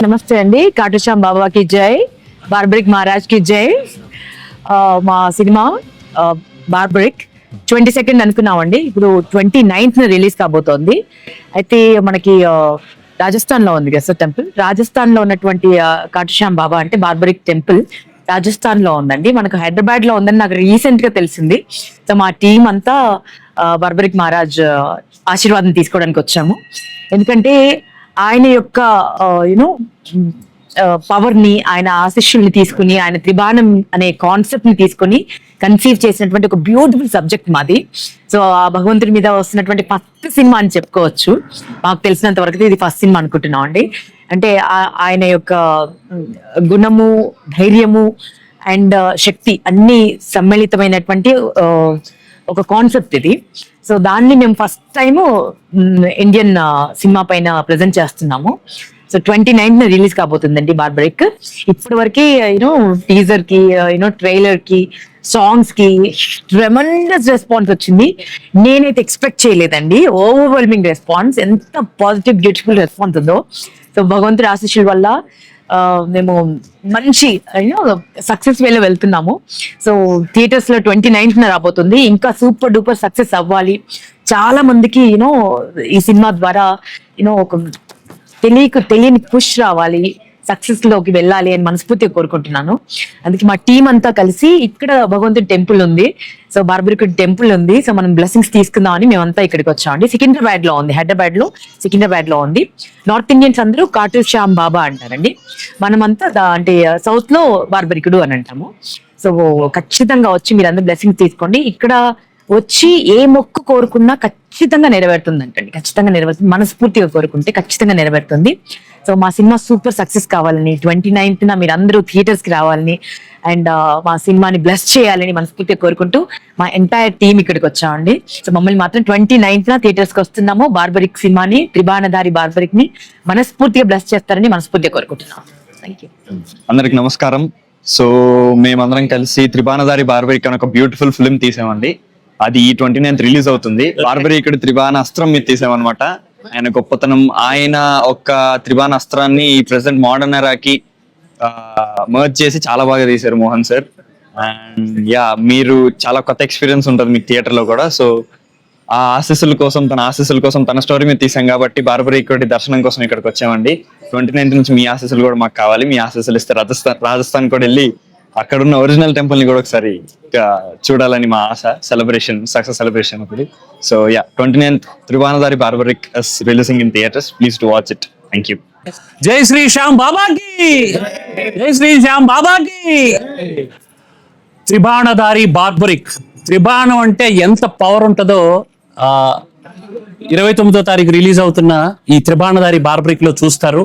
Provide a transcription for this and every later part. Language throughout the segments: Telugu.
నమస్తే అండి. కాటు శ్యామ్ బాబాకి జై, బార్బరిక్ మహారాజ్ కి జై. మా సినిమా బార్బరిక్ 22nd అనుకున్నామండి, ఇప్పుడు 29th రిలీజ్ కాబోతోంది. అయితే మనకి రాజస్థాన్ లో ఉంది కదా సార్ టెంపుల్. రాజస్థాన్ లో ఉన్నటువంటి కాటు శ్యామ్ బాబా అంటే బార్బరిక్ టెంపుల్ రాజస్థాన్ లో ఉందండి. మనకు హైదరాబాద్ లో ఉందని నాకు రీసెంట్ గా తెలిసింది. సో మా టీం అంతా బార్బరిక్ మహారాజ్ ఆశీర్వాదం తీసుకోవడానికి వచ్చాము. ఎందుకంటే ఆయన యొక్క యూనో పవర్ ని, ఆయన ఆశిష్యుల్ని తీసుకుని, ఆయన త్రిబాణం అనే కాన్సెప్ట్ ని తీసుకుని కన్సీవ్ చేసినటువంటి ఒక బ్యూటిఫుల్ సబ్జెక్ట్ మాది. సో ఆ భగవంతుడి మీద వస్తున్నటువంటి ఫస్ట్ సినిమా అని చెప్పుకోవచ్చు. మాకు తెలిసినంత వరకు ఇది ఫస్ట్ సినిమా అనుకుంటున్నాం అండి. అంటే ఆయన యొక్క గుణము, ధైర్యము అండ్ శక్తి అన్ని సమ్మిళితమైనటువంటి ఒక కాన్సెప్ట్ ఇది. సో దాన్ని మేము ఫస్ట్ టైము ఇండియన్ సినిమా పైన ప్రజెంట్ చేస్తున్నాము. సో 29th రిలీజ్ కాబోతుందండి బార్బరిక్. ఇప్పటి వరకు యూనో టీజర్ కి, యూనో ట్రైలర్ కి, సాంగ్స్ కి ట్రెమెండస్ రెస్పాన్స్ వచ్చింది. నేనైతే ఎక్స్పెక్ట్ చేయలేదండి. ఓవర్వెల్మింగ్ రెస్పాన్స్, ఎంత పాజిటివ్ బ్యూటిఫుల్ రెస్పాన్స్ ఉందో. సో భగవంతుడి ఆశీస్సుల వల్ల మేము మంచి సక్సెస్ వేలో వెళ్తున్నాము. సో థియేటర్స్ లో 29th రాబోతుంది. ఇంకా సూపర్ డూపర్ సక్సెస్ అవ్వాలి. చాలా మందికి యూనో ఈ సినిమా ద్వారా యూనో ఒక తెలియని పుష్ రావాలి, సక్సెస్ లోకి వెళ్ళాలి అని మనస్ఫూర్తిగా కోరుకుంటున్నాను. అందుకే మా టీం అంతా కలిసి, ఇక్కడ భగవంతుడి టెంపుల్ ఉంది, సో బార్బరిక్ టెంపుల్ ఉంది, సో మనం బ్లెస్సింగ్స్ తీసుకుందామని మేమంతా ఇక్కడికి వచ్చామండి. సికింద్రాబాద్ లో ఉంది, హైదరాబాద్ లో సికింద్రాబాద్ లో ఉంది. నార్త్ ఇండియన్స్ అందరూ కాటు శ్యామ్ బాబా అంటారండి. మనమంతా అంటే సౌత్ లో బార్బరికుడు అని అంటాము. సో ఖచ్చితంగా వచ్చి మీరు అందరూ బ్లెస్సింగ్స్ తీసుకోండి. ఇక్కడ వచ్చి ఏ మొక్కు కోరుకున్నా ఖచ్చితంగా నెరవేరుతుంది అంటండి. ఖచ్చితంగా నెరవేరుతుంది, మనస్ఫూర్తిగా కోరుకుంటే ఖచ్చితంగా నెరవేరుతుంది. సో మా సినిమా సూపర్ సక్సెస్ కావాలని, 29th మీరు అందరూ థియేటర్స్ కి రావాలని అండ్ మా సినిమాని బ్లెస్ చేయాలని మనస్ఫూర్తిగా కోరుకుంటూ మా ఎంటైర్ టీం ఇక్కడికి వచ్చామండి. సో మమ్మల్ని మాత్రం 29th థియేటర్స్ కి వస్తున్నాము. బార్బరిక్ సినిమాని, త్రిబాణధారి బార్బరిక్ ని మనస్ఫూర్తిగా బ్లెస్ చేస్తారని మనస్ఫూర్తిగా కోరుకుంటున్నాం. Thank you. అందరికి నమస్కారం. సో మేమందరం కలిసి త్రిబాణధారి బార్బరిక్ అని ఒక బ్యూటిఫుల్ ఫిల్మ్ తీసామండి. అది ఈ 29th రిలీజ్ అవుతుంది. బార్బరికుడు త్రిబాణ అస్త్రం మీద తీసామన్నమాట. ఆయన గొప్పతనం, ఆయన ఒక త్రిబాణ అస్త్రాన్ని ఈ ప్రెసెంట్ మోడర్న్ ఎరాకి మర్జ్ చేసి చాలా బాగా తీశారు మోహన్ సార్. అండ్ మీరు చాలా కొత్త ఎక్స్పీరియన్స్ ఉంటుంది మీకు థియేటర్ లో కూడా. సో ఆ ఆశీస్సుల కోసం తన స్టోరీ మీద తీసాం కాబట్టి బార్బరికుడి దర్శనం కోసం ఇక్కడికి వచ్చామండి. 29th నుంచి మీ ఆశీస్సులు కూడా మాకు కావాలి. మీ ఆశీస్సులు ఇస్తే రాజస్థాన్ కూడా వెళ్ళి అక్కడ ఉన్న ఒరిజినల్ టెంపుల్ ని కూడా ఒకసారి చూడాలని మా ఆశ. సక్సెస్ సెలబ్రేషన్ ఒకటి. So 29th త్రిబాణధారి barbaric is releasing in theaters. Please do watch it. Thank you. జై శ్రీ శ్యామ్ బాబాకి, జై శ్రీ శ్యామ్ బాబాకి. త్రిబాణధారి బార్బరిక్, త్రిబాణం అంటే ఎంత పవర్ ఉంటుందో 29వ తారీఖు రిలీజ్ అవుతున్న ఈ త్రిబాణధారి బార్బరిక్ లో చూస్తారు.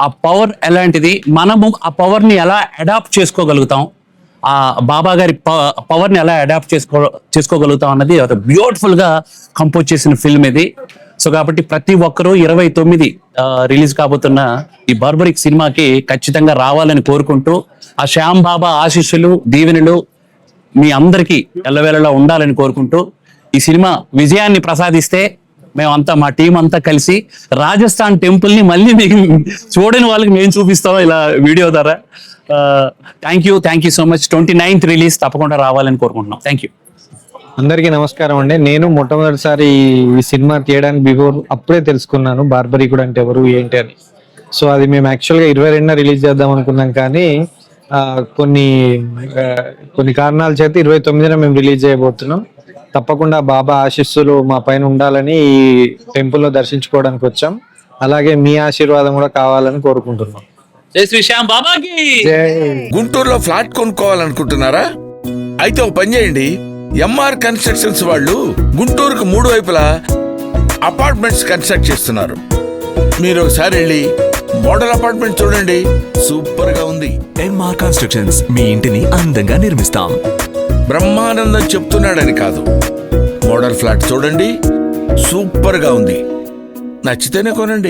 ఆ పవర్ ఎలాంటిది, మనము ఆ పవర్ ని ఎలా అడాప్ట్ చేసుకోగలుగుతాం, ఆ బాబా గారి పవర్ ని ఎలా అడాప్ట్ చేసుకోగలుగుతాం అన్నది ఒక బ్యూటిఫుల్ గా కంపోజ్ చేసిన ఫిల్మ్ ఇది. సో కాబట్టి ప్రతి ఒక్కరూ 29 రిలీజ్ కాబోతున్న ఈ బార్బరిక్ సినిమాకి ఖచ్చితంగా రావాలని కోరుకుంటూ, ఆ శ్యామ్ బాబా ఆశీస్సులు, దీవెనలు మీ అందరికీ ఎల్లవేళలా ఉండాలని కోరుకుంటూ ఈ సినిమా విజయాన్ని ప్రసాదిస్తే మేమంతా మా టీం అంతా కలిసి రాజస్థాన్ టెంపుల్ ని మళ్ళీ మీకు చూడని వాళ్ళకి మేము చూపిస్తాం ఇలా వీడియో ద్వారా. Thank you so much. 29th release తప్పకుండా రావాలని కోరుకుంటున్నాం. Thank you. అందరికీ నమస్కారం అండి. నేను మొట్టమొదటిసారి ఈ సినిమా తీయడానికి అప్పుడే తెలుసుకున్నాను బార్బరీకుడు అంటే ఎవరు ఏంటి అని. సో అది మేము యాక్చువల్గా 22న రిలీజ్ చేద్దాం అనుకున్నాం, కానీ కొన్ని కారణాల చేత 29న మేము రిలీజ్ చేయబోతున్నాం. తప్పకుండా బాబా ఆశీస్సులు మా పైన ఉండాలని ఈ టెంపుల్లో దర్శించుకోవడానికి వచ్చాం. అలాగే మీ ఆశీర్వాదం కూడా కావాలని కోరుకుంటున్నాం. జై శ్రీశ్యామ్ బాబాకి. గుంటూరులో ఫ్లాట్ కొనుక్కోవాలనుకుంటున్నారా? అయితే ఒక పని చేయండి, ఎంఆర్ కన్స్ట్రక్షన్స్ వాళ్ళు గుంటూరుకు 3 వైపులా అపార్ట్మెంట్స్ కన్స్ట్రక్ట్ చేస్తున్నారు. మీరు ఒకసారి వెళ్ళి మోడల్ అపార్ట్మెంట్ చూడండి, సూపర్ గా ఉంది. ఎంఆర్ కన్స్ట్రక్షన్స్, మీ ఇంటిని అందంగా నిర్మిస్తాం. బ్రహ్మానందం చెప్తున్నాడని కాదు, మోడల్ ఫ్లాట్ చూడండి, సూపర్ గా ఉంది. నచ్చితేనే కొనండి.